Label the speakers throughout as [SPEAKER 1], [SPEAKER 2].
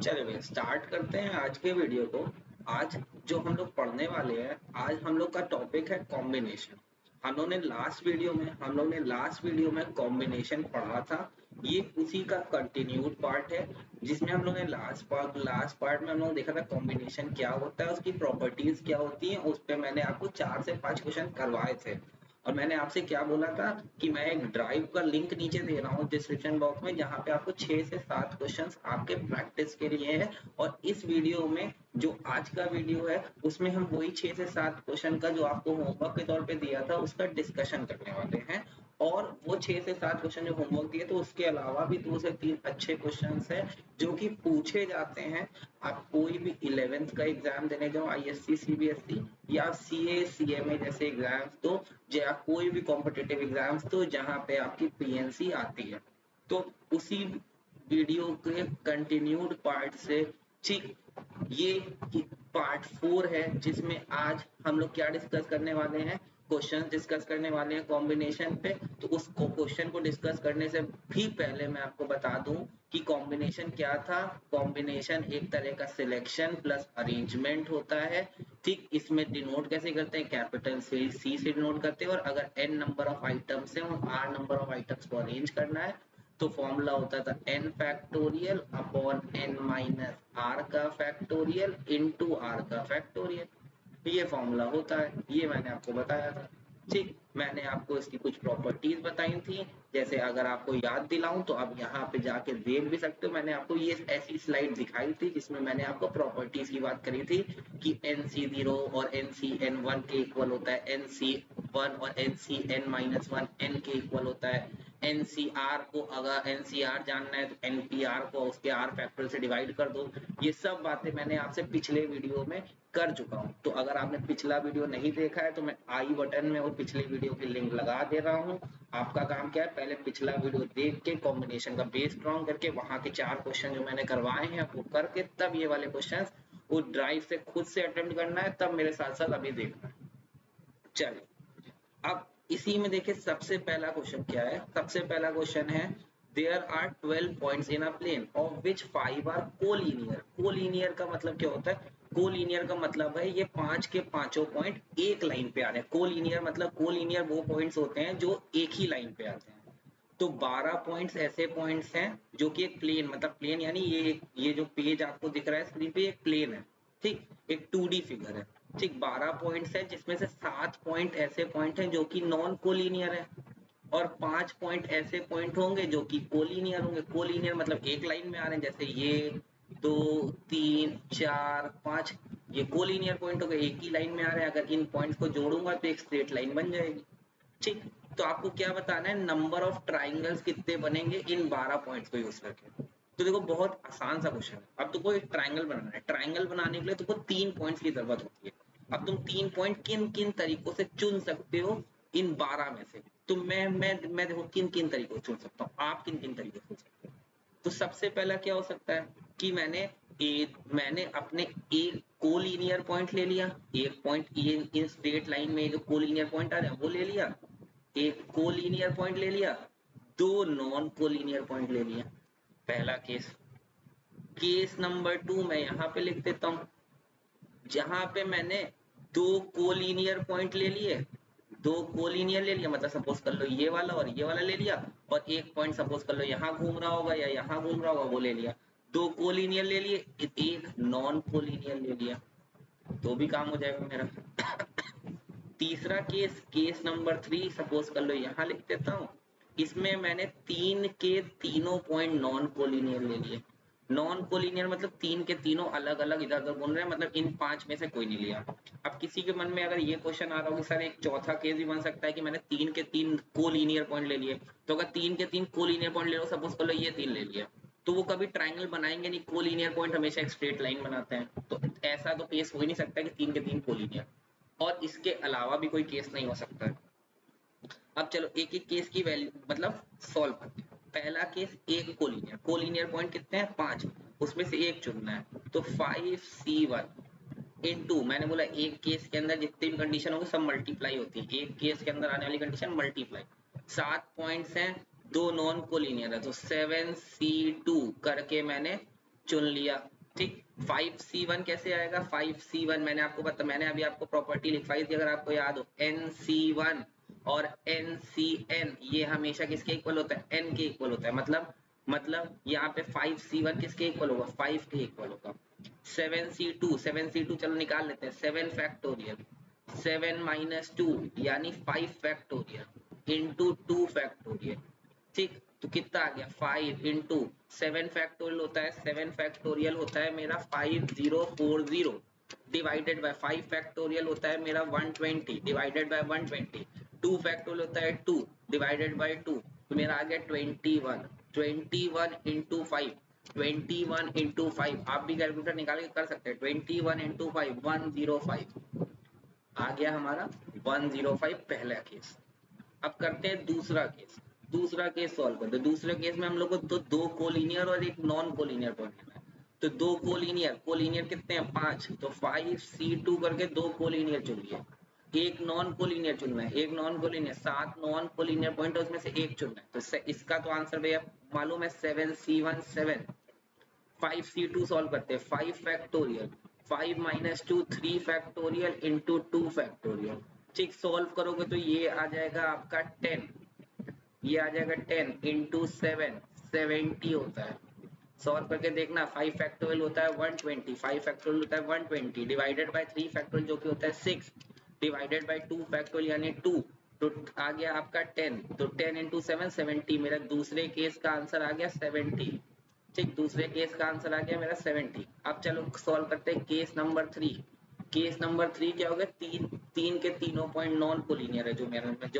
[SPEAKER 1] चलिए भैया स्टार्ट करते हैं आज के वीडियो को। आज जो हम लोग पढ़ने वाले हैं, आज हम लोग का टॉपिक है कॉम्बिनेशन। हम लोग ने लास्ट वीडियो में कॉम्बिनेशन पढ़ा था। ये उसी का कंटिन्यूड पार्ट है, जिसमें हम लोग ने लास्ट पार्ट में हम लोग देखा था कॉम्बिनेशन क्या होता है, उसकी प्रॉपर्टीज क्या होती हैं। उस पर मैंने आपको 4 से 5 क्वेश्चन करवाए थे और मैंने आपसे क्या बोला था कि मैं एक ड्राइव का लिंक नीचे दे रहा हूँ डिस्क्रिप्शन बॉक्स में, जहाँ पे आपको 6 से 7 क्वेश्चंस आपके प्रैक्टिस के लिए है। और इस वीडियो में जो आज का वीडियो है उसमें हम वही 6 से 7 क्वेश्चन का जो आपको होमवर्क के तौर पे दिया था उसका डिस्कशन करने वाले हैं। और वो 6 से 7 क्वेश्चन जो होमवर्क दिए तो उसके अलावा भी 2 से 3 अच्छे क्वेश्चन है जो कि पूछे जाते हैं। आप कोई भी 11th का एग्जाम देने जाओ, आईएससी सीबीएसई या सीए सीएमए जैसे एग्जाम्स दो, या कोई भी कॉम्पिटिटिव एग्जाम्स दो जहां पे आपकी पीएनसी आती है, तो उसी वीडियो के कंटिन्यूड पार्ट से ठीक ये पार्ट 4 है, जिसमें आज हम लोग क्या डिस्कस करने वाले हैं, क्वेश्चन डिस्कस करने वाले हैं कॉम्बिनेशन पे। तो उस क्वेश्चन को डिस्कस करने से भी पहले मैं आपको बता दूं कि कॉम्बिनेशन क्या था। कॉम्बिनेशन एक तरह का सिलेक्शन प्लस अरेंजमेंट होता है। ठीक, इसमें डिनोट कैसे करते हैं, कैपिटल से सी से डिनोट करते हैं, और अगर n नंबर ऑफ आइटम्स है और r नंबर ऑफ आइटम्स को अरेंज करना है तो फॉर्मूला होता था n factorial upon n minus r का फैक्टोरियल इनटू r का फैक्टोरियल। ये फॉर्मूला होता है, ये मैंने आपको बताया था। ठीक, मैंने आपको इसकी कुछ प्रॉपर्टीज बताई थी, जैसे अगर आपको याद दिलाऊं तो आप यहाँ पे जाके देख भी सकते हो। मैंने आपको ये ऐसी स्लाइड दिखाई थी जिसमें मैंने आपको प्रॉपर्टीज की बात करी थी कि NC0 और NCN1 के इक्वल होता है NC1 और NCN-1 n के इक्वल होता है। NCR को अगर NCR जानना है तो NPR को उसके R फैक्टर से डिवाइड कर दो। ये सब बातें मैंने आपसे पिछले वीडियो में कर चुका हूं, तो अगर आपने पिछला वीडियो नहीं देखा है तो मैं आई बटन में वो पिछले वीडियो की लिंक लगा दे रहा हूं। आपका काम क्या है, पहले पिछला वीडियो देख के कॉम्बिनेशन का बेस स्ट्रॉन्ग करके वहां के 4 क्वेश्चन जो मैंने करवाए हैं वो करके तब ये वाले क्वेश्चन वो ड्राइव से खुद से अटेम्प्ट करना है, तब मेरे साथ साथ अभी देखना है। चलिए अब इसी में देखिए सबसे पहला क्वेश्चन क्या है। सबसे पहला क्वेश्चन है there are 12 points in a plane of which 5 are collinear. Collinear का मतलब क्या होता है, कोलिनियर का मतलब है ये 5 के पांचों पॉइंट एक लाइन पे आ रहे हैं। कोलिनियर मतलब कोलिनियर वो पॉइंट्स होते हैं जो एक ही लाइन पे आते हैं। तो 12 पॉइंट्स ऐसे पॉइंट्स हैं जो कि एक प्लेन, मतलब प्लेन यानी ये जो पेज आपको दिख रहा है स्क्रीन पे एक प्लेन है। ठीक, एक 2D फिगर है। ठीक, 12 पॉइंट्स है जिसमें से 7 पॉइंट ऐसे पॉइंट हैं जो कि नॉन कोलिनियर है, और 5 पॉइंट ऐसे पॉइंट होंगे जो कि कोलिनियर होंगे। कोलिनियर मतलब एक लाइन में आ रहे हैं, जैसे ये 2 3 4 5, ये कोलिनियर पॉइंट हो गए, एक ही लाइन में आ रहे हैं। अगर इन पॉइंट्स को जोड़ूंगा तो एक स्ट्रेट लाइन बन जाएगी। ठीक, तो आपको क्या बताना है, नंबर ऑफ ट्राइंगल्स कितने बनेंगे इन 12 पॉइंट्स को यूज करके। तो देखो बहुत आसान सा क्वेश्चन है। अब तुमको एक ट्राइंगल बनाना है, ट्राइंगल बनाने के लिए तुमको 3 पॉइंट्स की जरूरत होती है। अब तुम 3 पॉइंट किन किन तरीकों से चुन सकते हो इन 12 में से, तो मैं देखो किन किन तरीकों से चुन सकता हूँ, आप किन किन तरीकों से चुन सकते हो। तो सबसे पहला क्या हो सकता है कि मैंने अपने एक कोलिनियर पॉइंट ले लिया, एक पॉइंट इन स्ट्रेट लाइन में जो कोलिनियर पॉइंट आ रहे हैं वो ले लिया, एक कोलिनियर पॉइंट ले लिया, 2 नॉन कोलिनियर पॉइंट ले लिया। पहला केस। केस नंबर 2 मैं यहाँ पे लिख देता हूँ, जहां पे मैंने 2 कोलिनियर पॉइंट ले लिए, 2 कोलिनियर ले लिया, मतलब सपोज कर लो ये वाला और ये वाला ले लिया, और एक पॉइंट सपोज कर लो यहाँ घूम रहा होगा या यहाँ घूम रहा होगा वो ले लिया। 2 कोलिनियर ले लिए, एक नॉन कोलिनियर ले लिया, तो भी काम हो जाएगा मेरा। तीसरा केस, केस नंबर 3 सपोज कर लो यहाँ लिख देता हूँ। इसमें मैंने 3 के तीनों पॉइंट नॉन कोलिनियर ले लिए। नॉन कोलिनियर मतलब 3 के तीनों अलग अलग इधर उधर घूम रहे हैं, मतलब इन 5 में से कोई नहीं लिया। अब किसी के मन में अगर ये क्वेश्चन आ रहा हो कि सर एक चौथा केस भी बन सकता है कि मैंने 3 के 3 कोलिनियर पॉइंट ले लिए, तो अगर 3 के 3 कोलिनियर पॉइंट ले लो, सपोज कर लो ये 3 ले लिया, तो वो कभी ट्राइंगल बनाएंगे नहीं। कोलिनियर पॉइंट हमेशा एक स्ट्रेट लाइन बनाते हैं, तो ऐसा तो केस हो ही नहीं सकता कि 3 के 3 कोलिनियर, और इसके अलावा भी कोई केस नहीं हो सकता है। अब चलो एक एक केस की वैल्यू मतलब सॉल्व करते हैं। पहला केस, एक कोलिनियर, कोलिनियर पॉइंट कितने हैं 5, उसमें से एक चुनना है, तो 5C1 इनटू, मैंने बोला एक केस के अंदर जितनी भी कंडीशन होगी सब मल्टीप्लाई होती है, एक केस के अंदर आने वाली कंडीशन मल्टीप्लाई। 7 पॉइंट्स हैं, 2 नॉन कोलिनियर है, तो 7C2 करके मैंने चुन लिया। ठीक। 5C1 कैसे आएगा? 5C1 मैंने अभी आपको प्रॉपर्टी लिखवाई थी, अगर आपको याद हो, NC1 और NCN ये हमेशा किसके इक्वल होता है? N के इक्वल होता है। मतलब यहाँ पे 5C1 किसके इक्वल होगा? 5 के इक्वल होगा। 7C2 चलो निकाल लेते हैं। 7 फैक्टोरियल 7 माइनस 2 यानी 5 फैक्टोरियल इंटू 2 फैक्टोरियल। ठीक, तो कितना आ गया? 5 इंटू 7 फैक्टोरियल होता है, 7 फैक्टोरियल होता है मेरा 5040 डिवाइडेड बाय 5 फैक्टोरियल होता है मेरा 120 डिवाइडेड बाय 120। 2 फैक्टोरियल होता है 2 डिवाइडेड बाय 2, तो मेरा आ गया 21। 21 इंटू 5, 21 इंटू 5 आप भी कैलकुलेटर निकाल के कर सकते हैं। 21 इंटू 5 105 आ गया हमारा 105 पहला केस। अब करते हैं दूसरा केस। दूसरा केस सॉल्व करते हैं। दूसरे केस में हम लोग को तो दो कोलिनियर और एक नॉन कोलिनियर पढ़ना है। तो दो कोलिनियर कितने हैं? 5। तो 5C2 करके दो कोलिनियर चुनिए, एक नॉन कोलिनियर चुनना है। एक non collinear 7 non collinear point है, उसमें से एक चुनना है। तो इसका तो आंसर भैया मालूम है 7C1 7। 5C2 सॉल्व करते हैं। 5 factorial 5 minus 2 3 factorial into 2 factorial. ठीक, सॉल्व करोगे तो ये आ जाएगा आपका 10, ये आ जाएगा 10 इंटू 7 70 होता है। सॉल्व करके देखना। 5 फैक्टोरियल होता है 120, 5 फैक्टोरियल होता है 120 डिवाइडेड बाय 3 फैक्टोरियल जो कि होता है 6 डिवाइडेड बाय 2 फैक्टोरियल यानी 2, तो आ गया आपका 10। तो 10 इंटू 7 70। मेरा दूसरे केस का आंसर आ गया 70। ठीक, दूसरे केस का आंसर आ गया मेरा 70। अब चलो सॉल्व करते हैं केस नंबर 3। केस नंबर 3 क्या होगा? तीन के तीनों पॉइंट नॉन कोलिनियर है जो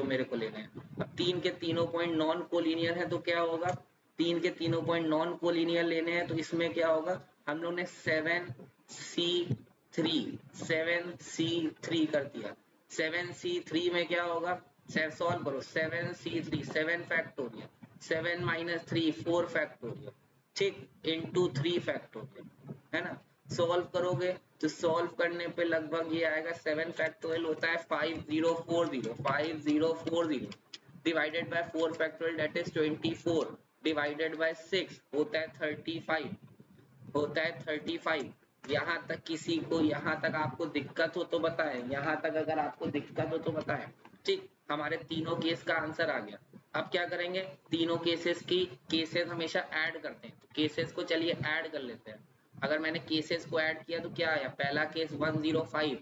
[SPEAKER 1] मेरे को लेना है। अब तीन के तीनों पॉइंट नॉन कोलिनियर है तो क्या होगा? तीन के तीनों पॉइंट नॉन कोलिनियर लेने हैं तो इसमें क्या होगा? हम लोग ने 7C3 कर दिया। 7C3 में क्या होगा? सॉल्व करो। 7C3 7 फैक्टोरियल 7 माइनस 3 4 फैक्टोरियल, ठीक, इंटू 3 फैक्टोरियल, है ना। सॉल्व करोगे तो सॉल्व करने पे लगभग ये आएगा 7 फैक्टोरियल होता है 5040 divided by 4 factorial that is 24 divided by 6 होता है 35। यहाँ तक किसी को, यहाँ तक आपको दिक्कत हो तो बताएं, यहाँ तक अगर आपको दिक्कत हो तो बताएं। ठीक, हमारे तीनों केस का आंसर आ गया। अब क्या करेंगे? तीनों केसेस हमेशा ऐड करते हैं, तो केसेस को चलिए ऐड कर लेते हैं। अगर मैंने केसेस को ऐड किया तो क्या आया? पहला केस 105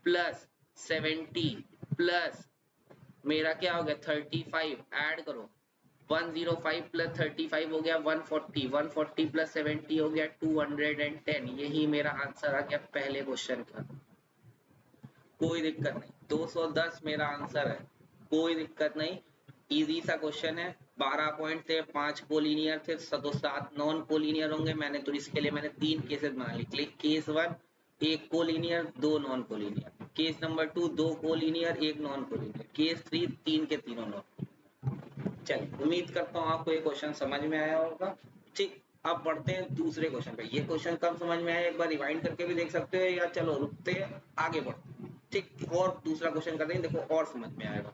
[SPEAKER 1] प्लस 70 प्लस मेरा क्या हो गया 35, ऐड करो। 105 प्लस 35 हो गया 140, 140 प्लस 70 हो गया 210। यही मेरा आंसर आ गया पहले क्वेश्चन का। कोई दिक्कत नहीं, 210 मेरा आंसर है, कोई दिक्कत नहीं। इजी सा क्वेश्चन है। 12 पॉइंट थे, 5 कोलिनियर थे तो 7 नॉन कोलिनियर होंगे। मैंने तो इसके लिए मैंने 3 केसेस बना लिए। Case 1 1 collinear 2 non collinear, case number 2 2 collinear 1 non collinear, case 3 3 के तीनों नॉन। चलिए, उम्मीद करता हूँ आपको ये क्वेश्चन समझ में आया होगा। ठीक, अब बढ़ते हैं दूसरे क्वेश्चन पे। ये क्वेश्चन कब समझ में आया एक बार रिवाइंड करके भी देख सकते हो, या चलो रुकते हैं आगे बढ़ते हैं। ठीक, और दूसरा क्वेश्चन करते हैं, देखो और समझ में आएगा।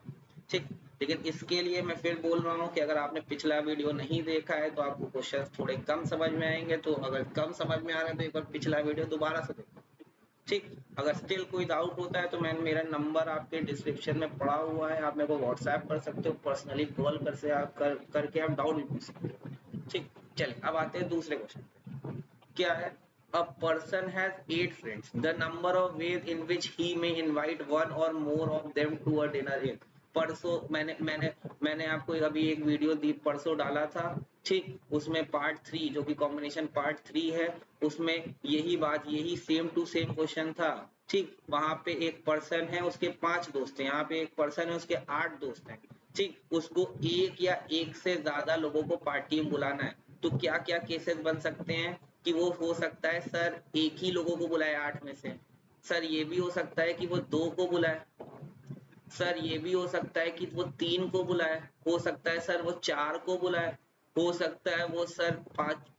[SPEAKER 1] ठीक, लेकिन इसके लिए मैं फिर बोल रहा हूँ कि अगर आपने पिछला वीडियो नहीं देखा है तो आपको क्वेश्चन थोड़े कम समझ में आएंगे। तो अगर कम समझ में आ रहा है तो एक बार पिछला वीडियो दोबारा से देखो। ठीक, अगर स्टिल कोई डाउट होता है तो मेरा नंबर आपके डिस्क्रिप्शन में पड़ा हुआ है, आप मेरे को व्हाट्सएप कर सकते हो, पर्सनली कॉल करके आप डाउट भी पूछ सकते हो। ठीक, चलिए अब आते हैं दूसरे क्वेश्चन पे। क्या है? A person has 8 friends. The number of ways in which he may invite one or more of them to a dinner is। परसों मैंने आपको अभी एक वीडियो दी, परसों डाला था। ठीक, उसमें पार्ट 3 जो कि कॉम्बिनेशन पार्ट 3 है, उसमें यही बात, यही सेम टू सेम क्वेश्चन था। ठीक, वहां पे एक पर्सन है, उसके 5 दोस्त हैं। यहाँ पे एक पर्सन है, उसके 8 दोस्त हैं। ठीक, उसको एक या एक से ज्यादा लोगों को पार्टी में बुलाना है। तो क्या क्या केसेस बन सकते हैं? कि वो हो सकता है सर एक ही लोगों को बुलाए 8 में से, सर ये भी हो सकता है कि वो 2 को बुलाए, सर ये भी हो सकता है कि वो 3 को बुलाए, हो सकता है सर वो 4 को बुलाए, हो सकता है वो सर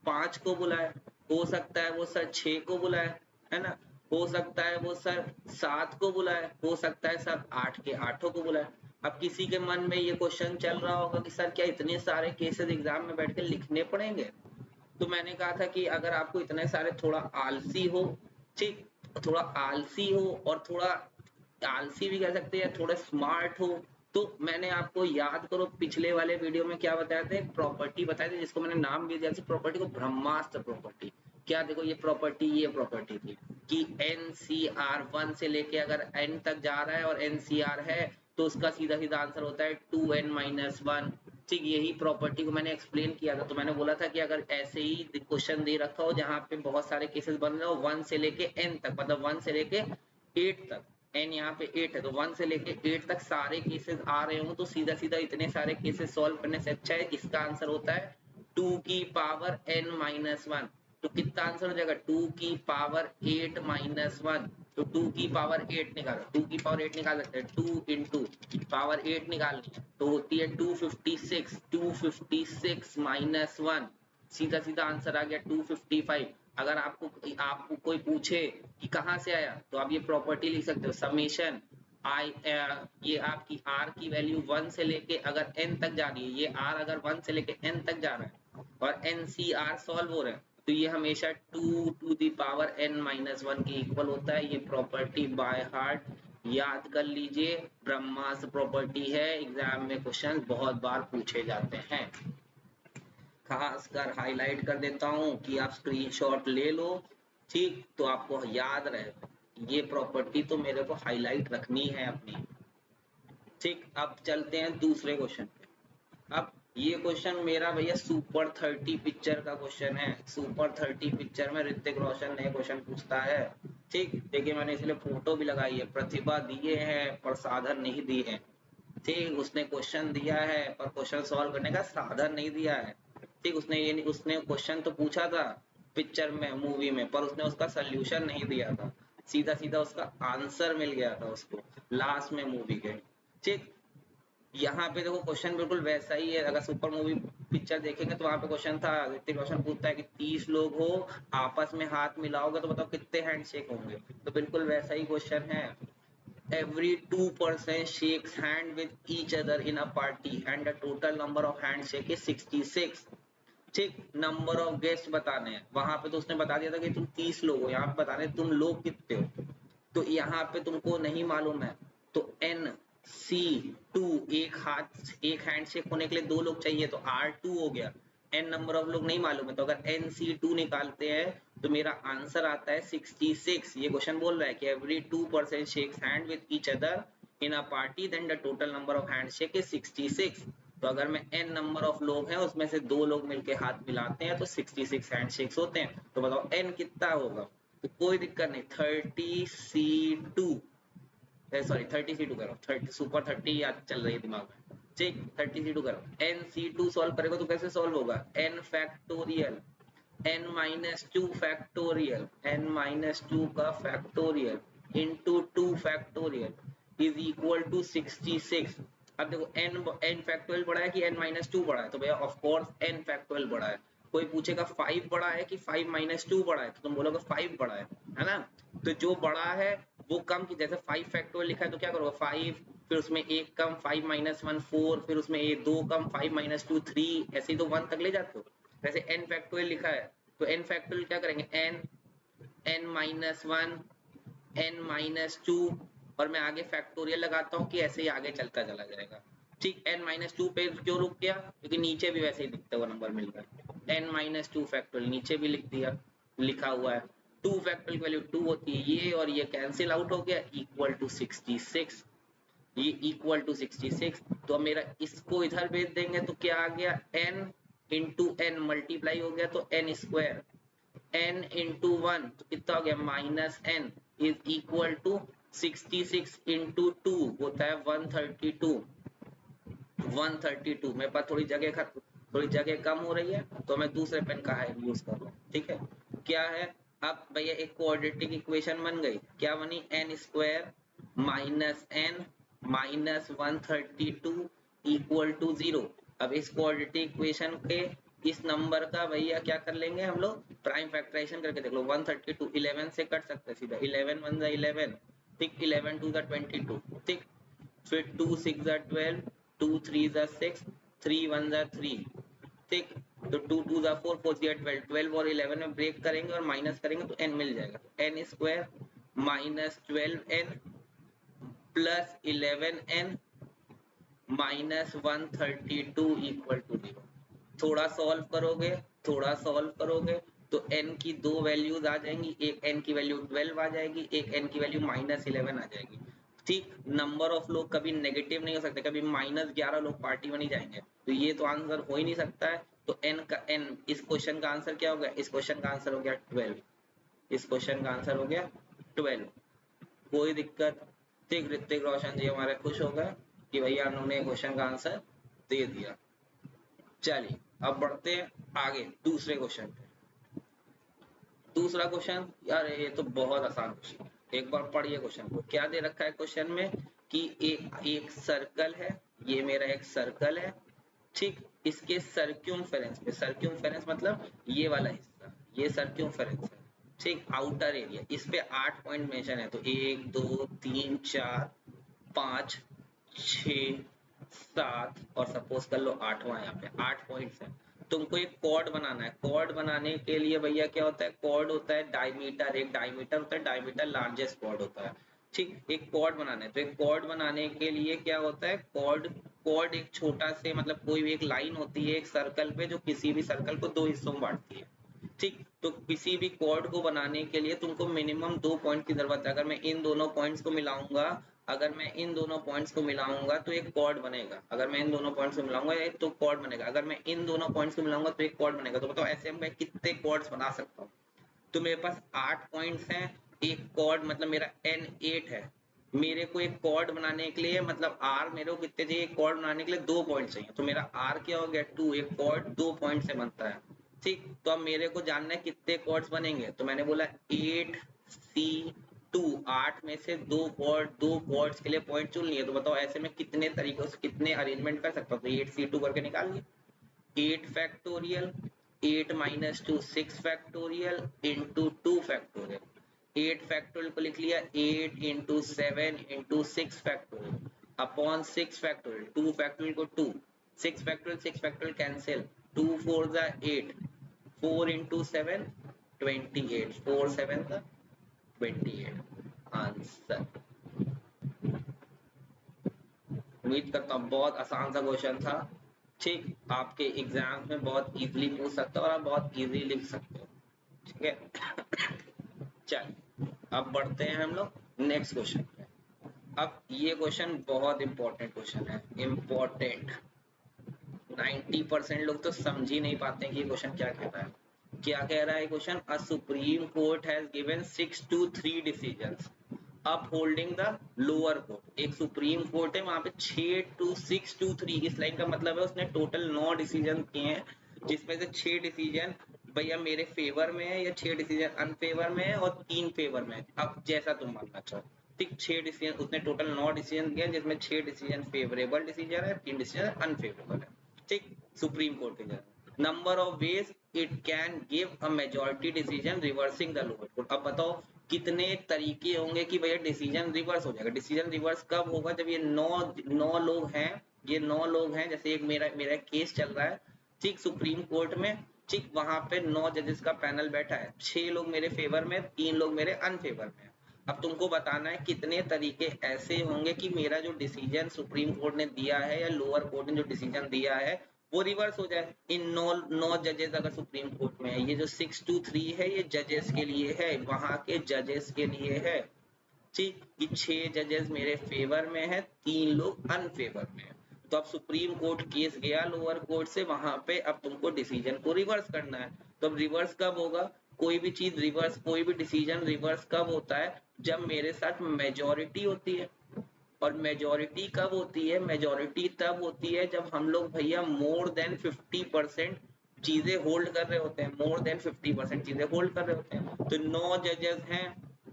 [SPEAKER 1] 5 को बुलाए, हो सकता है वो सर 6 को बुलाए, है ना, हो सकता है वो सर 7 को बुलाए, हो सकता है सर 8 के 8 को बुलाए। अब किसी के मन में ये क्वेश्चन चल रहा होगा कि सर क्या इतने सारे केसेस एग्जाम में बैठ के लिखने पड़ेंगे? तो मैंने कहा था कि अगर आपको इतने सारे थोड़ा आलसी हो, ठीक, थोड़ा आलसी हो और थोड़ा आलसी भी कह सकते हैं, थोड़ा स्मार्ट हो, तो मैंने आपको याद करो पिछले वाले वीडियो में क्या बताया था, प्रॉपर्टी बताए थे जिसको मैंने नाम भी दिया था प्रॉपर्टी को, ब्रह्मास्त्र प्रॉपर्टी। क्या देखो ये प्रॉपर्टी थी कि NCR 1 से लेके अगर n तक जा रहा है और NCR है तो उसका सीधा सीधा आंसर होता है 2n-1। ठीक, यही प्रॉपर्टी को मैंने एक्सप्लेन किया था। तो मैंने बोला था कि अगर ऐसे ही क्वेश्चन दे रखा हो जहां पे बहुत सारे केसेस बन रहे हो 1 से लेके n तक, मतलब 1 से लेके 8 तक, n यहाँ पे 8 है तो 1 से लेके 8 तक सारे केसेस आ रहे हो, तो सीधा सीधा इतने सारे केसेस सॉल्व करने से अच्छा है इसका आंसर होता है 2 की पावर n-1। तो कितना आंसर हो जाएगा 2 की पावर 8-1। तो 2 की पावर 8 निकालो, 2 की पावर 8 निकाल सकते हैं, 2 इंटू पावर 8 निकालनी है तो होती है 256, 256 माइनस 1, सीधा सीधा आंसर आ गया 255। अगर आपको कोई पूछे कि कहाँ से आया तो आप ये प्रॉपर्टी लिख सकते हो, समेशन आई, ये आपकी r की वैल्यू 1 से लेके अगर n तक जा रही है, ये r अगर 1 से लेके n तक जा रहा है और NCR सॉल्व हो रहा है तो ये हमेशा 2 टू दी पावर n-1 के इक्वल होता है। ये प्रॉपर्टी बाय हार्ट याद कर लीजिए, ब्रह्मास्त्र प्रॉपर्टी है, एग्जाम में क्वेश्चन बहुत बार पूछे जाते हैं। खासकर हाईलाइट कर देता हूं कि आप स्क्रीनशॉट ले लो, ठीक, तो आपको याद रहे ये प्रॉपर्टी तो मेरे को हाईलाइट रखनी है अपनी। ठीक, अब चलते हैं दूसरे क्वेश्चन पे। अब ये क्वेश्चन मेरा भैया सुपर 30 पिक्चर का क्वेश्चन है। सुपर 30 पिक्चर में ऋतिक रोशन नए क्वेश्चन पूछता है। ठीक, देखिए मैंने इसलिए फोटो भी लगाई है, प्रतिभा दिए हैं पर साधन नहीं दी है। ठीक, उसने क्वेश्चन दिया है पर क्वेश्चन सॉल्व करने का साधन नहीं दिया है। ठीक, उसने क्वेश्चन तो पूछा था पिक्चर में, मूवी में, पर उसने उसका सोल्यूशन नहीं दिया था, सीधा सीधा उसका आंसर मिल गया था उसको लास्ट में मूवी के। ठीक, यहाँ पे देखो क्वेश्चन बिल्कुल वैसा ही है। अगर सुपर मूवी पिक्चर देखेंगे तो वहां पे क्वेश्चन था, ऋतिक रोशन पूछता है कि 30 लोग हो, आपस में हाथ मिलाओगे तो बताओ कितने हैंडशेक होंगे। तो बिल्कुल वैसा ही क्वेश्चन है। Every 2% shakes hand with each other in a party and the total number of handshake is 66। ठीक, नंबर ऑफ गेस्ट बताने हैं, वहां पे तो उसने बता दिया था कि तुम 30 लोग हो, यहाँ पे बताने तुम लोग कितने हो। तो यहाँ पे तुमको नहीं मालूम है तो NC2, एक हैंडशेक होने के लिए 2 लोग चाहिए तो R2 हो गया। n नंबर ऑफ लोग नहीं मालूम है तो अगर NC2 निकालते हैं तो मेरा आंसर आता है 66। ये क्वेश्चन बोल रहा है कि every 2% shakes hand with each other in a party then the total number of handshake is 66। तो अगर मैं n नंबर ऑफ लोग हैं उसमें से 2 लोग मिलके हाथ मिलाते हैं तो 66 हैंडशेक्स होते हैं। तो बताओ n कितना होगा। तो कोई दिक्कत नहीं, 30C2, सॉरी 30C2 करो, 30 सुपर 30 याद चल रही है दिमाग में। ठीक, 30C2 करो, NC2 सॉल्व करेगा तो कैसे सॉल्व होगा, n factorial, n-2 factorial, n-2 का factorial into 2 factorial is equal to 66। अब देखो n फैक्टोरियल बड़ा है कि n-2 बड़ा है, तो भैया ऑफ कोर्स n फैक्टोरियल बड़ा है। कोई पूछेगा 5 बड़ा है कि 5-2 बड़ा है तो तुम बोलोगे 5 बड़ा है ना। तो जो बड़ा है वो कम की, जैसे 5 फैक्टोरियल लिखा है तो क्या करोगे 5, फिर उसमें 1 कम 5-1 4, फिर उसमें 2 कम 5-2 3, ऐसे ही तो 1 तक ले जाते हो। वैसे n फैक्टोरियल लिखा है तो n फैक्टोरियल क्या करेंगे, n-1 n-2, और मैं आगे फैक्टोरियल लगाता हूँ कि ऐसे ही आगे चलता चला जाएगा। ठीक, n-2 पे क्यों रुक गया, क्योंकि नीचे भी वैसे ही दिखता हुआ नंबर मिल रहा है, n-2 फैक्टोरियल नीचे भी लिख दिया, लिखा हुआ है। 2 फैक्टोरियल की वैल्यू 2 होती है, ये और ये कैंसिल आउट हो गया, इक्वल टू 66। ये इक्वल टू 66, तो अब मेरा इसको इधर भेज देंगे तो क्या आ गया, n इंटू n मल्टीप्लाई हो गया तो n स्क्वायर, n इंटू 1 तो कितना हो गया minus n is equal to 66 into 2 होता है 132। 132 मेरे पास थोड़ी जगह कम हो रही है तो मैं दूसरे पेन का यूज कर रहा हूँ। ठीक है, क्या है, अब भैया एक क्वाड्रेटिक इक्वेशन बन गई, क्या बनी, n square minus n minus 132 equal to 0। अब इस क्वाड्रेटिक इक्वेशन के इस नंबर का भैया क्या कर लेंगे हम लोग, प्राइम फैक्टराइजेशन करके देख लो। 132 11 से कट सकते हैं सीधा, 11 1 11, ठीक, 11 2 22, ठीक, फिर 2 6 12, 2 3 6, 3 1 3, ठीक, तो 2 2 जा 4 4 जा 12, 12 और 11 में ब्रेक करेंगे और माइनस करेंगे तो n मिल जाएगा। तो n square minus 12n plus 11n minus 132 equal to 0। थोड़ा सॉल्व करोगे तो n की दो वैल्यूज आ जाएंगी, एक n की वैल्यू 12 आ जाएगी, एक n की वैल्यू माइनस 11 आ जाएगी। ठीक, नंबर ऑफ लोग कभी नेगेटिव नहीं हो सकते, कभी -11 लोग पार्टी में नहीं जाएंगे, तो ये तो आंसर हो ही नहीं सकता है। तो n इस क्वेश्चन का आंसर क्या हो गया? इस क्वेश्चन का आंसर हो गया 12। इस क्वेश्चन का आंसर हो गया 12। कोई दिक्कत? ठीक, ऋतिक रोशन जी हमारे खुश हो गए कि भैया उन्होंने क्वेश्चन का आंसर दे दिया। चलिए अब बढ़ते हैं आगे दूसरे क्वेश्चन पे। दूसरा क्वेश्चन, यार ये तो बहुत आसान क्वेश्चन, एक बार पढ़िए क्वेश्चन को। क्या दे रखा है क्वेश्चन में कि एक सर्कल है, ये मेरा एक सर्कल है, ठीक, इसके सर्क्यूमफेरेंस पे, सर्क्यूमफेरेंस मतलब ये वाला हिस्सा, ये सर्क्यूमफेरेंस है, ठीक, आउटर एरिया, इस पे 8 पॉइंट मेंशन है। तो 1 2 3 4 5 6 7 और सपोज कर लो 8वां, यहाँ पे 8 पॉइंट्स हैं। तुमको एक कॉर्ड बनाना है। कॉर्ड बनाने के लिए भैया क्या होता है? कॉर्ड होता है डायमीटर, एक डायमीटर होता है, डायमीटर लार्जेस्ट कॉर्ड होता है, ठीक। एक कॉर्ड बनाना है, तो एक कॉर्ड बनाने के लिए क्या होता है? कॉर्ड कॉर्ड एक छोटा से, मतलब कोई भी एक लाइन होती है एक सर्कल पे, जो किसी भी सर्कल को दो हिस्सों में बांटती है, ठीक। तो किसी भी कॉर्ड को बनाने के लिए तुमको मिनिमम 2 पॉइंट की जरूरत है। अगर मैं इन दोनों पॉइंट्स को मिलाऊंगा, अगर मैं इन दोनों पॉइंट्स को मिलाऊंगा तो एक कॉर्ड बनेगा। अगर मैं इन दोनों पॉइंट्स को मिलाऊंगा तो कॉर्ड बनेगा। अगर मैं इन दोनों पॉइंट्स को मिलाऊंगा तो एक कॉर्ड बनेगा। तो बताओ ऐसे मैं कितने कॉर्ड्स बना सकता हूँ? तो मेरे पास 8 पॉइंट्स हैं, एक कॉर्ड मतलब मेरा n 8 है। मेरे को एक कॉर्ड बनाने के लिए, मतलब r मेरे को कितने चाहिए? एक कॉर्ड बनाने के लिए 2 पॉइंट चाहिए, तो मेरा r क्या हो गया? 2। एक कॉर्ड 2 पॉइंट से बनता है, ठीक। तो अब मेरे को जानना है कितने कॉर्ड्स बनेंगे, तो मैंने बोला 8C2, 8 में से 2 कॉर्ड्स के लिए पॉइंट चुन लिए। तो बताओ ऐसे में कितने तरीकों से, कितने अरेंजमेंट कर सकता हूँ? तो 8C2 करके निकाल लिए। 8 factorial, 8 minus 2 6 factorial into 2 factorial. 8 factorial को लिख लिया 8 into 7 into 6 factorial upon 6 factorial. 2 factorial को 2, 6 फैक्टोरियल कैंसिल, 2 4 जा 8, 4 इंटू 7 28, 4 7 जा 28 आंसर। उम्मीद करता हूँ बहुत आसान सा क्वेश्चन था, ठीक। आपके एग्जाम में बहुत इजीली पूछ सकते हो और आप बहुत इजीली लिख सकते हो, ठीक है। चलिए अब बढ़ते हैं हम लोग नेक्स्ट क्वेश्चन पे। अब ये क्वेश्चन बहुत इंपॉर्टेंट क्वेश्चन है, इंपॉर्टेंट। 90% लोग तो समझ ही नहीं पाते हैं कि ये क्वेश्चन क्या कह रहा है। क्या कह रहा है question? A supreme court has given 6-3 decisions upholding the lower court. एक सुप्रीम कोर्ट है, वहां पे 6-6-3, इस लाइन का मतलब है उसने टोटल 9 डिसीजन किए हैं, जिसमें से 6 डिसीजन भैया मेरे फेवर में है, या 6 डिसीजन अनफेवर में है, और 3 फेवर में है। अब जैसा तुम मानना चाहो, ठीक। 6 डिसीजन, उसने टोटल 9 डिसीजन दिए, जिसमें 6 डिसीजन फेवरेबल डिसीजन है, 3 डिसीजन अनफेवरेबल है, ठीक। सुप्रीम कोर्ट के जज, number of ways it can give a majority decision reversing the lower court. अब बताओ कितने तरीके होंगे कि भैया डिसीजन रिवर्स हो जाएगा। डिसीजन रिवर्स कब होगा? जब ये 9 लोग हैं, ये 9 लोग हैं, जैसे एक मेरा केस चल रहा है, ठीक, सुप्रीम कोर्ट में, ठीक। वहां पे 9 जजेस का पैनल बैठा है, 6 लोग मेरे फेवर में, 3 लोग मेरे अनफेवर में। अब तुमको बताना है कितने तरीके ऐसे होंगे कि मेरा जो डिसीजन सुप्रीम कोर्ट ने दिया है या लोअर कोर्ट ने जो डिसीजन दिया है वो रिवर्स हो जाए। इन 9 जजेस अगर सुप्रीम कोर्ट में है, ये जो 6-3 है ये जजेस के लिए है, वहां के जजेस के लिए है, ठीक। कि 6 जजेस मेरे फेवर में है, 3 लोग अनफेवर में है। तो अब सुप्रीम कोर्ट केस गया लोअर कोर्ट से, वहां पे अब तुमको डिसीजन को रिवर्स करना है। तो अब रिवर्स कब होगा? कोई भी चीज रिवर्स, कोई भी डिसीजन रिवर्स कब होता है? जब मेरे साथ मेजोरिटी होती है। और मेजोरिटी कब होती है? मेजोरिटी तब होती है जब हम लोग भैया मोर देन 50% चीजें होल्ड कर रहे होते हैं, मोर देन 50% चीजें होल्ड कर रहे होते हैं। तो 9 जजेस हैं,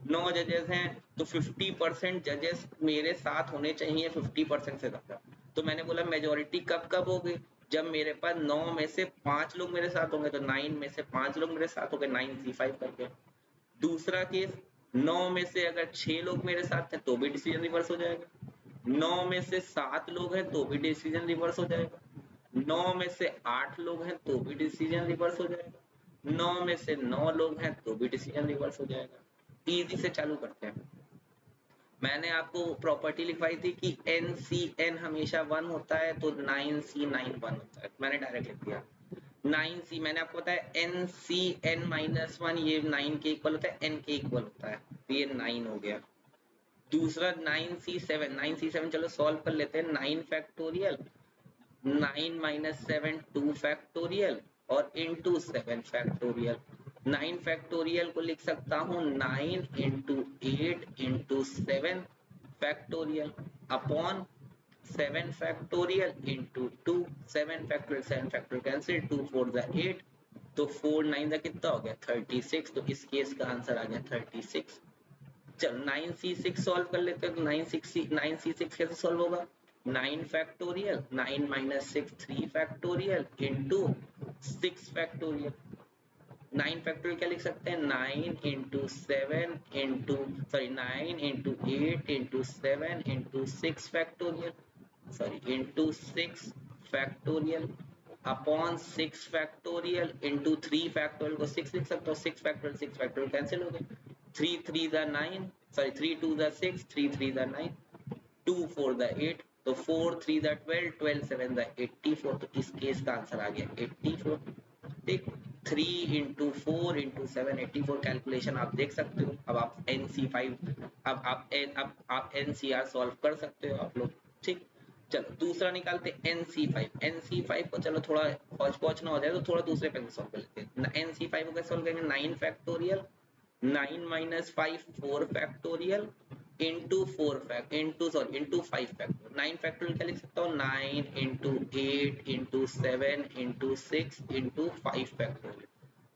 [SPEAKER 1] 9 जजेस हैं, तो 50% जजेस मेरे साथ होने चाहिए, 50% से ज्यादा। तो मैंने बोला मेजोरिटी कब कब होगी? जब मेरे पास 9 में से 5 लोग मेरे साथ होंगे, तो 9 में से 5 लोग मेरे साथ होंगे, 9 3 5 करके। दूसरा केस, 9 में से अगर 6 लोग मेरे साथ हैं तो भी डिसीजन रिवर्स हो जाएगा, 9 में से 7 लोग हैं तो भी डिसीजन रिवर्स हो जाएगा, 9 में से 8 लोग हैं तो भी डिसीजन रिवर्स हो जाएगा, 9 में से 9 लोग हैं तो भी डिसीजन रिवर्स हो जाएगा। इजी से चालू करते हैं। मैंने आपको प्रॉपर्टी लिखवाई थी कि NCN हमेशा 1 होता है, तो 9C9 1 होता है, मैंने डायरेक्ट लिख दिया। 9C मैंने आपको बताया NCN-1 ये 9 के इक्वल होता है, N के इक्वल होता है, तो ये 9 हो गया। दूसरा 9C7 चलो सॉल्व कर लेते हैं। 9 फैक्टोरियल, 9 माइनस 7 2 फैक्टोरियल और इंटू 7 फैक्टोरियल। 9 फैक्टोरियल को लिख सकता हूँ 9 into 8 into 7 factorial upon 7 factorial into 2। 7 factorial cancel, 2 4 ज़ा 8, तो 4 9 ज़ा कितना हो गया 36। तो इस केस का आंसर आ गया 36। चलो 9C6 सॉल्व कर लेते हैं। तो 9C6 कैसे सॉल्व होगा? 9 factorial, 9 minus 6 3 factorial into 6 factorial. 9 factorial क्या लिख सकते हैं? 9 into 7 into 9 into 8 into 7 into 6 factorial, into 6 factorial upon 6 factorial into 3 factorial को 6 लिख सकते हो। 6 फैक्टोरियल कैंसिल हो गए। 3 3 ज़ा 9, 3 2 ज़ा 6, 3 3 ज़ा 9, 2 4 ज़ा 8, तो 4 3 ज़ा 12, 12 7 ज़ा 84। तो इस केस का आंसर आ गया 84। ठीक, 3 इंटू 4 इंटू 7 84 कैलकुलेशन आप देख सकते हो। अब आप NC5 अब आप NCR सॉल्व कर सकते हो आप लोग। ठीक, चलो दूसरा निकालते NC5। NC5 को चलो थोड़ा पहुंच पहुंचना हो जाए तो थोड़ा दूसरे पे सॉल्व कर लेते हैं। NC5 को कैसे सॉल्व करेंगे? 9 factorial, 9 minus 5 4 factorial into 5 factorial. 9 factorial क्या लिख सकता हूँ? 9 into 8 into 7 into 6 into 5 factorial.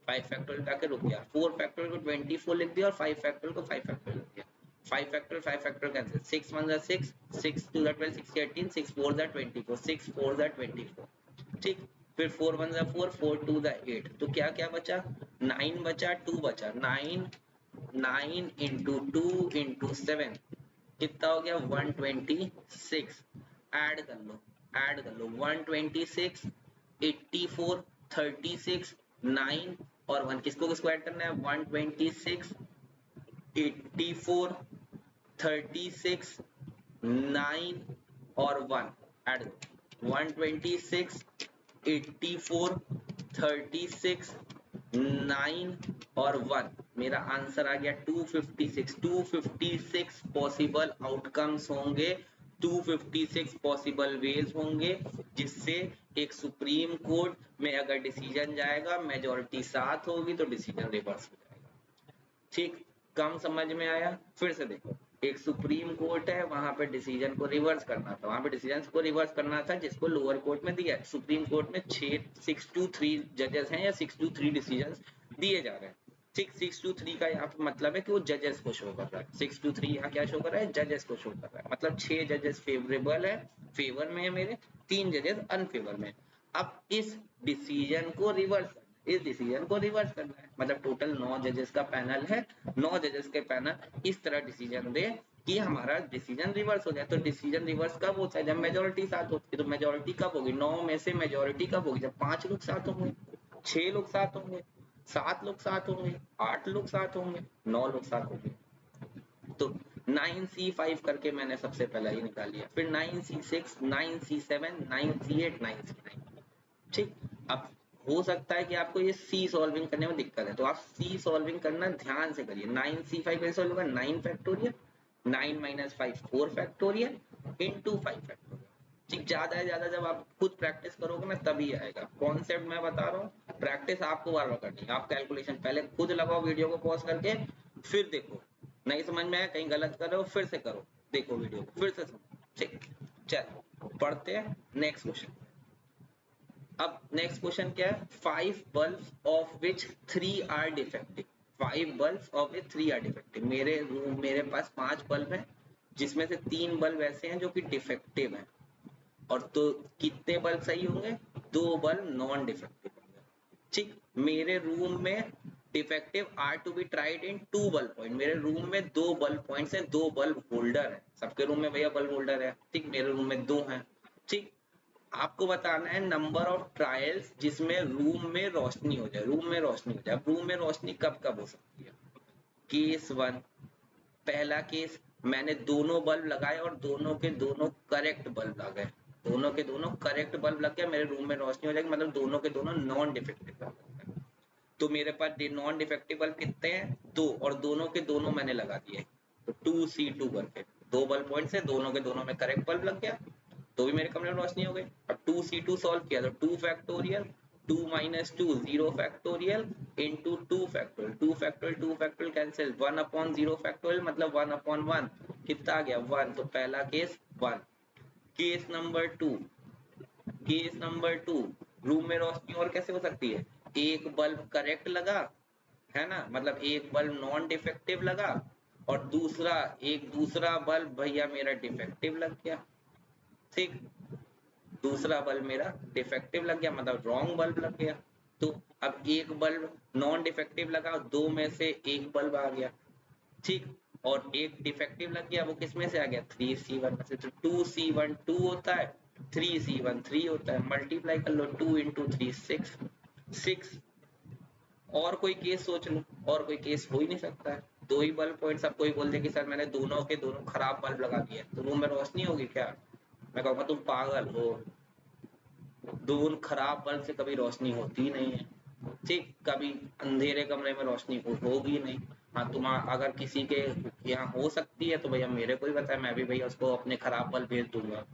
[SPEAKER 1] 5 factorial जाके रुक गया। 4 फैक्टोरियल को 24 लिख दिया और 5 फैक्टोरियल को 5 फैक्टोरियल लिख दिया। 5 फैक्टोरियल कैंसिल, 6 1 6, 6 2 12, 6 18, 6 4 24, 6 4 24। ठीक, फिर 4 1 4, 4 2 8, तो क्या क्या बचा? 9 बचा, 2 बचा। 9 इंटू 2 इंटू 7 कितना हो गया? 126। ऐड कर लो 126, 84, 36, 9 और 1, किसको किसको ऐड करना है? 126, 84, 36, 9 और 1 ऐड करो। 126, 84, 36, 9 और 1, मेरा आंसर आ गया 256। 256 पॉसिबल आउटकम्स होंगे, 256 पॉसिबल वेज होंगे जिससे एक सुप्रीम कोर्ट में अगर डिसीजन जाएगा, मेजोरिटी 7 होगी तो डिसीजन रिवर्स हो जाएगा। ठीक, कम समझ में आया? फिर से देखो, एक सुप्रीम कोर्ट है, वहां पे डिसीजन को रिवर्स करना था, वहां पे डिसीजन को रिवर्स करना था जिसको लोअर कोर्ट में दिया है। सुप्रीम कोर्ट में 6-3 जजेस हैं या 6-3 डिसीजन दिए जा रहे हैं। ठीक, 6-3 का यहाँ पे मतलब है कि वो जजेस को शो कर रहा है। 6-3 यहाँ क्या शो कर रहा है? जजेस को शो कर रहा है। मतलब 6 जजेस फेवरेबल है, फेवर में है मेरे, 3 जजेस अनफेवर में। अब इस डिसीजन को रिवर्स करना है, मतलब टोटल 9 जजेस का पैनल है। 9 जजेस के पैनल इस तरह डिसीजन दे कि हमारा डिसीजन रिवर्स हो जाए। तो डिसीजन रिवर्स कब होता है? जब मेजोरिटी साथ होती है। तो मेजोरिटी कब होगी? 9 में से मेजोरिटी कब होगी? जब 5 लोग साथ होंगे, 6 लोग साथ होंगे, 7 लोग साथ होंगे, 8 लोग साथ होंगे, 9 लोग साथ होंगे। तो 9C5 करके मैंने सबसे पहला ये निकाल लिया। फिर 9C6, 9C7, 9C8, 9C9। ठीक, अब हो सकता है कि आपको ये सी सॉल्विंग करने में दिक्कत है, तो आप सी सॉल्विंग करना ध्यान से करिए। 9C5 कैसे सॉल्व होगा? 9 factorial, 9 minus 5 4 factorial into 5 factorial. ठीक, ज्यादा है ज्यादा जब आप खुद प्रैक्टिस करोगे ना तभी आएगा। कॉन्सेप्ट मैं बता रहा हूँ, प्रैक्टिस आपको बार बार करनी है। आप कैलकुलेशन पहले खुद लगाओ, वीडियो को पॉज करके फिर देखो, नहीं समझ में आया, कहीं गलत कर रहे हो, फिर से करो, देखो वीडियो को फिर से समझो। ठीक, चलो पढ़ते हैं नेक्स्ट क्वेश्चन। अब नेक्स्ट क्वेश्चन क्या है? 5 bulbs of which 3 are defective. 5 bulbs of which 3 are defective. मेरे पास 5 बल्ब हैं जिसमें से 3 बल्ब ऐसे हैं जो कि डिफेक्टिव हैं, और तो कितने बल्ब सही होंगे? 2 बल्ब नॉन डिफेक्टिव होंगे। ठीक, मेरे रूम में defective are to be tried in 2 bulb point. मेरे रूम में 2 बल्ब पॉइंट्स हैं, 2 बल्ब होल्डर है। सबके रूम में भैया बल्ब होल्डर है। ठीक, मेरे रूम में 2 हैं। ठीक, आपको बताना है नंबर ऑफ ट्रायल्स जिसमें रूम में रोशनी हो जाए, रूम में रोशनी हो जाए। अब रूम में रोशनी कब कब हो सकती है? केस 1, पहला केस, मैंने दोनों बल्ब लगाए और दोनों के दोनों करेक्ट बल्ब आ गए, दोनों के दोनों करेक्ट बल्ब लग गया, मेरे रूम में रोशनी हो जाएगी, मतलब दोनों के दोनों नॉन डिफेक्टिव बल्ब। तो मेरे पास नॉन डिफेक्टिव बल्ब कितने हैं? 2, और दोनों के दोनों मैंने लगा दिए, तो 2C2 करके 2 बल्ब पॉइंट से दोनों के दोनों में करेक्ट बल्ब लग गया, तो भी मेरे कमरे में रोशनी हो गई। अब 2C2 सॉल्व किया तो 2 factorial 2 minus 2 0 factorial into 2 factorial 2 factorial 2 factorial cancel 1 upon 0 factorial मतलब 1 अपॉन 1 कितना आ गया 1। तो पहला case 1। Case number 2, case number 2, room में रोशनी और कैसे हो सकती है? एक बल्ब करेक्ट लगा है ना, मतलब एक बल्ब नॉन डिफेक्टिव लगा और दूसरा बल्ब भैया मेरा डिफेक्टिव लग गया। ठीक, दूसरा बल्ब मेरा डिफेक्टिव लग गया, मतलब रॉन्ग बल्ब लग गया। तो अब एक बल्ब नॉन डिफेक्टिव लगा, दो में से एक बल्ब आ गया। ठीक, और एक डिफेक्टिव लग गया, वो किस में से आ गया? 3C1 में से। तो 2C1 2 होता है, 3C1 3 होता है, मल्टीप्लाई कर लो 2 इंटू 3 6 6। और कोई केस सोच लो, और कोई केस हो ही नहीं सकता है। दो ही बल्ब पॉइंट, सब कोई बोलते कि सर मैंने दोनों के दोनों खराब बल्ब लगा दिए, तो रूम में रोशनी होगी क्या? मैं कहूँगा तुम पागल हो, दूर खराब बल्ब से कभी रोशनी होती नहीं है। ठीक, कभी अंधेरे कमरे में रोशनी होगी नहीं। हाँ, तुम अगर किसी के यहाँ हो सकती है तो भैया मेरे को ही बताए, मैं भी भैया उसको अपने खराब बल्ब भेज दूंगा।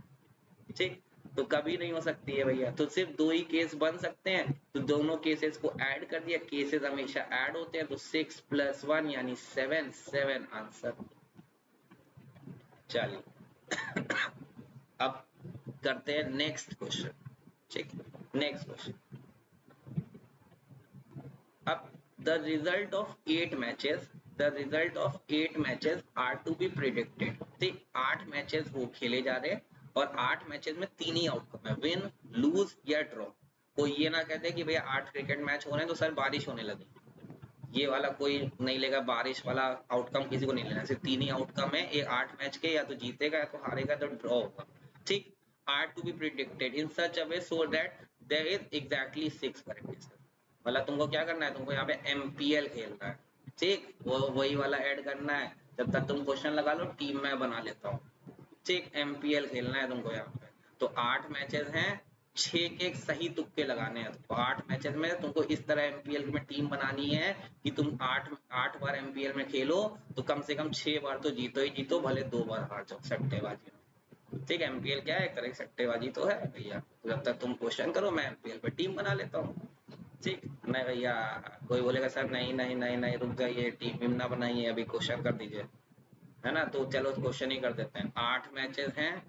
[SPEAKER 1] ठीक, तो कभी नहीं हो सकती है भैया, तो सिर्फ दो ही केस बन सकते हैं, तो दोनों केसेस को ऐड कर दिया, केसेस हमेशा ऐड होते हैं, तो 6 + 1 यानी 7 7 आंसर। चलिए अब करते हैं नेक्स्ट क्वेश्चन। ठीक, नेक्स्ट क्वेश्चन। अब the result of 8 matches, the result of 8 matches are to be predicted। ठीक, 8 मैचेस वो खेले जा रहे हैं और 8 मैचेस में 3 ही आउटकम है, विन लूज या ड्रॉ। कोई ये ना कहते कि भैया 8 क्रिकेट मैच हो रहे हैं तो सर बारिश होने लगी, ये वाला कोई नहीं लेगा, बारिश वाला आउटकम किसी को नहीं लेना। सिर्फ 3 ही आउटकम है, ये 8 मैच के, या तो जीतेगा या तो हारेगा, तो ड्रॉ होगा। ठीक, are to be predicted in such a way so that there is exactly 6 correct answer. मतलब तुमको क्या करना है, तुमको यहाँ पे एमपीएल खेलना है। ठीक, वो वही वाला ऐड करना है। जब तक तुम क्वेश्चन लगा लो टीम मैं बना लेता हूँ। ठीक, एमपीएल खेलना है तुमको यहाँ पे। तो 8 मैचेस हैं, 6 के सही तुक्के लगाने हैं। तो 8 मैचेस में तुमको इस तरह एमपीएल में टीम बनानी है कि तुम 8 बार एमपीएल में खेलो तो कम से कम 6 बार तो जीतो ही जीतो, भले 2 बार हार जाओ सट्टेबाजी में। ठीक, एमपीएल क्या है, करेक्ट सट्टेबाजी तो है भैया। तो जब तक तुम क्वेश्चन करो मैं एमपीएल पे टीम बना लेता हूँ। ठीक, नहीं भैया, कोई बोलेगा सर नहीं नहीं नहीं नहीं रुक जाइए, टीम विम ना बनाइए, अभी क्वेश्चन कर दीजिए, है ना। तो चलो क्वेश्चन ही कर देते हैं। 8 मैचेस हैं,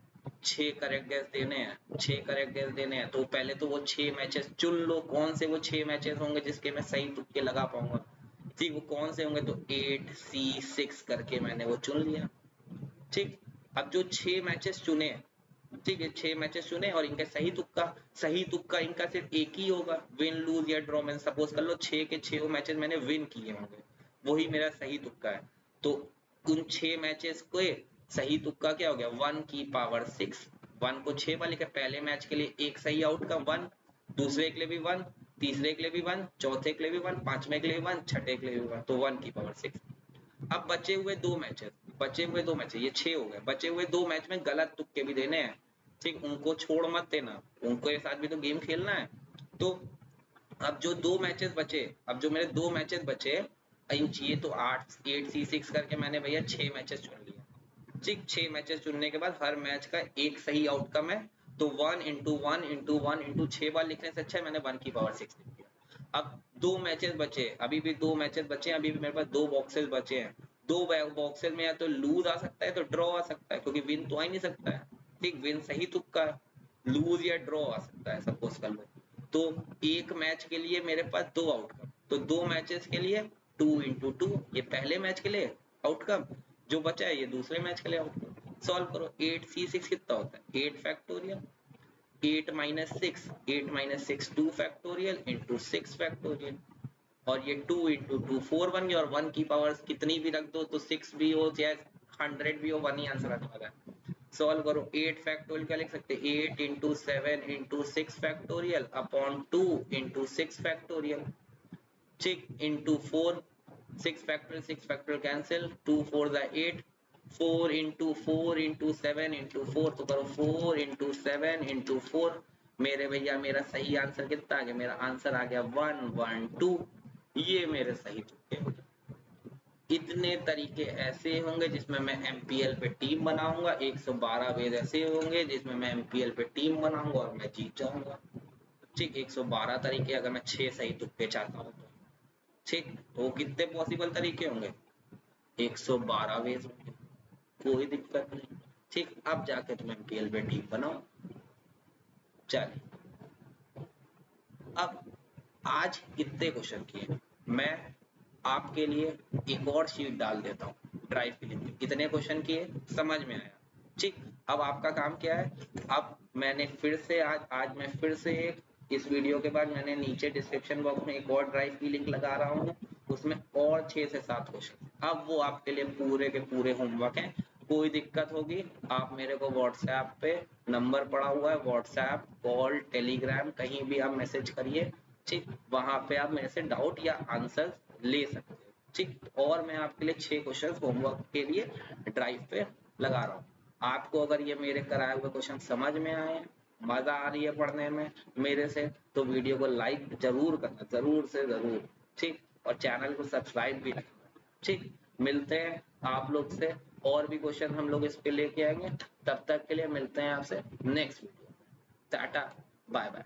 [SPEAKER 1] 6 करेक्ट गैस देने हैं, 6 करेक्ट गैस देने हैं। तो पहले तो वो 6 मैचेस चुन लो, कौन से वो 6 मैचेस होंगे जिसके मैं सही तुक्के लगा पाऊंगा। ठीक, वो कौन से होंगे, तो 8C6 करके मैंने वो चुन लिया। ठीक, अब जो 6 मैचेस चुने, ठीक है, 6 मैचेस चुने और इनका सही तुक्का इनका सिर्फ एक ही होगा, विन लूज या ड्रॉ। मैंने सपोज कर लो 6 के 6 मैचेस मैंने विन किए होंगे, वही मेरा सही तुक्का है। तो उन 6 मैचेस को सही तुक्का क्या हो गया, 1 की पावर 6। 1 को 6 बार लिखा, पहले मैच के लिए एक सही आउटकम 1, दूसरे के लिए भी 1, तीसरे के लिए भी 1, चौथे के लिए भी 1, पांचवें के लिए भी 1, छठे के लिए भी 1, तो 1 की पावर 6। अब बचे हुए दो मैचेस, ये 6 हो गए, बचे हुए 2 मैच में गलत तुक्के भी देने हैं। ठीक, उनको छोड़ मत देना, उनके साथ भी तो गेम खेलना है। तो अब जो 2 मैचेस बचे, अब जो मेरे 2 मैचेस बचे, ये तो 8C6 करके मैंने भैया 6 मैचेस चुन लिए। ठीक, 6 मैचेस चुनने के बाद हर मैच का एक सही आउटकम है, तो 1 इंटू 1 इंटू 1 इंटू 6 बार लिखने से अच्छा है मैंने 1 की पावर 6 लिख दिया। अब 2 मैचेस बचे, अभी भी 2 मैचेस बचे, अभी भी मेरे पास 2 बॉक्सेस बचे हैं। 2 बॉक्सेस में या तो लूज आ सकता है तो ड्रॉ आ सकता है, क्योंकि विन तो आ ही नहीं सकता है। ठीक, विन सही तुक्का है, लूज या ड्रॉ आ सकता है, सपोज कर लो। तो एक मैच के लिए मेरे पास 2 आउटकम, तो 2 मैचेस के लिए 2 इंटू 2, ये पहले मैच के लिए आउटकम, जो बचा है ये दूसरे मैच के लिए आउटकम। सॉल्व करो, 8C6 कितना होता है, 8 factorial, 8 minus 6 2 factorial into 6 factorial, और ये 2 इंटू 2 4 बन गया, और 1 की पावर कितनी भी रख दो तो 6 भी हो चाहे 100 भी हो, 1 ही आंसर आने वाला है। सॉल्व करो। 8 फैक्टोरियल क्या लिख सकते हैं, 8 into 7 into 6 factorial upon 2 into 6 factorial, ठीक, इंटू 4, 6 फैक्टोरियल कैंसिल, 2 4 द 8, 4 इंटू 7 इंटू 4, तो करो 4 इंटू 7 इंटू 4। मेरे भैया मेरा सही आंसर कितना आ गया, मेरा आंसर आ गया 1 1 2। ये मेरे सही तुक्के हो गए। इतने तरीके ऐसे होंगे जिसमें मैं एमपीएल पे टीम बनाऊंगा, 112 वेज ऐसे होंगे जिसमें मैं एमपीएल पे टीम बनाऊंगा और मैं जीत जाऊंगा। ठीक, 112 तरीके, अगर मैं 6 सही तुक्के चाहता हूँ तो। ठीक, तो कितने पॉसिबल तरीके होंगे, 112 वेज होंगे, कोई दिक्कत नहीं। ठीक, अब जाके तुम एमपीएल पे टीम बनाओ। चलिए, अब आज कितने क्वेश्चन किए, मैं आपके लिए एक और शीट डाल देता हूँ ड्राइव फिलिंग में। कितने क्वेश्चन किए समझ में आया। ठीक, अब आपका काम क्या है, अब मैंने फिर से आज मैं फिर से इस वीडियो के बाद मैंने नीचे डिस्क्रिप्शन बॉक्स में एक और ड्राइव की लिंक लगा रहा हूँ, उसमें और 6 से 7 क्वेश्चन। अब वो आपके लिए पूरे के पूरे होमवर्क हैं। कोई दिक्कत होगी आप मेरे को व्हाट्सएप पे, नंबर पड़ा हुआ है, व्हाट्सएप कॉल टेलीग्राम कहीं भी आप मैसेज करिए। ठीक, वहां पे आप मेरे से डाउट या आंसर ले सकते हो। ठीक, और मैं आपके लिए 6 क्वेश्चन होमवर्क के लिए ड्राइव पे लगा रहा हूँ। आपको अगर ये मेरे कराए हुए क्वेश्चन समझ में आए, मजा आ रही है पढ़ने में मेरे से, तो वीडियो को लाइक जरूर करना, जरूर से जरूर। ठीक, और चैनल को सब्सक्राइब भी रखना। ठीक, मिलते हैं आप लोग से, और भी क्वेश्चन हम लोग इस पे लेके आएंगे। तब तक के लिए मिलते हैं आपसे next video. Tata, bye bye.